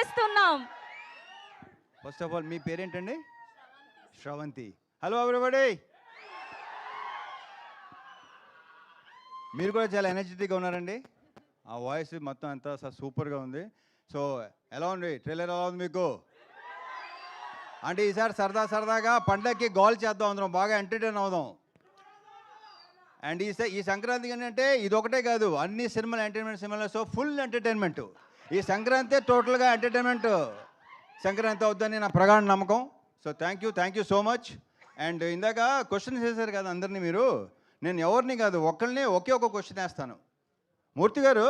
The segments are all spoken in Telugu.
చేస్తున్నాం. ఫస్ట్ ఆఫ్ ఆల్ మీ పేరేంటండి? శ్రవంతి. Hello everybody. మీరు కూడా చాలా ఎనర్జెటిక్గా ఉన్నారండి. ఆ వాయిస్ మొత్తం అంతా సూపర్గా ఉంది. సో ఎలా ఉంది ట్రైలర్, ఎలా ఉంది మీకు? అంటే ఈసారి సరదాగా పండగకి గోల్ చేద్దాం, అందరం బాగా ఎంటర్టైన్ అవుదాం. అండ్ ఈ సంక్రాంతికి ఏంటంటే ఇది ఒకటే కాదు, అన్ని సినిమాలు ఎంటర్టైన్మెంట్ సినిమాలు. So full entertainment. ఈ సంక్రాంతి టోటల్గా ఎంటర్టైన్మెంట్ సంక్రాంతి అవుద్దని నా ప్రగాఢ నమ్మకం. So thank you so much. And ఇందాక క్వశ్చన్ చేశారు కదా అందరినీ మీరు. నేను ఎవరిని కాదు, ఒక్కరిని ఒకే ఒక క్వశ్చన్ వేస్తాను. మూర్తి గారు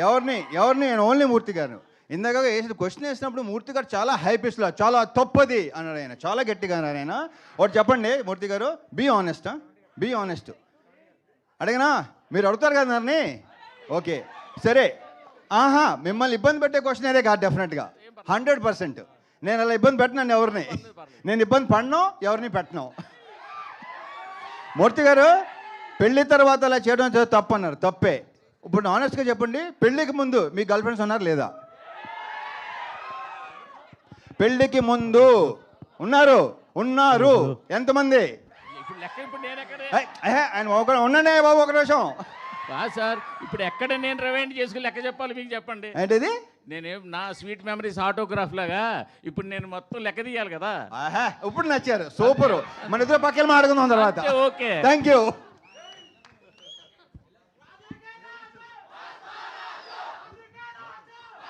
ఎవరిని నేను ఓన్లీ మూర్తి గారు. ఇందాక వేసిన క్వశ్చన్ వేసినప్పుడు మూర్తి గారు చాలా హై పిచ్లో చాలా తప్పది అన్నాడు ఆయన, చాలా గట్టిగా అన్నాడు ఆయన. ఒకటి చెప్పండి మూర్తి గారు, బీ ఆనెస్ట్. అడిగినా మీరు అడుగుతారు కదా నన్ను. ఓకే సరే. మిమ్మల్ని ఇబ్బంది పెట్టే క్వశ్చన్ అదే కాదు, డెఫినెట్గా 100%. నేను అలా ఇబ్బంది పెట్టినాను ఎవరిని, నేను ఇబ్బంది పడినో ఎవరిని పెట్టను. మూర్తి గారు పెళ్లి తర్వాత అలా చేయడం తప్పు అన్నారు, తప్పే. ఇప్పుడు ఆనెస్ట్గా చెప్పండి, పెళ్ళికి ముందు మీ గర్ల్ ఫ్రెండ్స్ ఉన్నారు లేదా? పెళ్ళికి ముందు ఉన్నారు ఎంతమంది? ఆయన ఉండండి బాబు ఒక నిమిషం. సార్ ఇప్పుడు ఎక్కడ నేను రివైండ్ చేసుకుని లెక్క చెప్పాలి మీకు చెప్పండి. ఏంటిది? నేనేం నా స్వీట్ మెమరీస్ ఆటోగ్రాఫ్ లాగా ఇప్పుడు నేను మొత్తం లెక్క తీయాలి కదా. ఇప్పుడు నచ్చారు, సూపర్. మన ఇద్దరు పక్కన మాట్లాడుకుందాం తర్వాత. Okay thank you.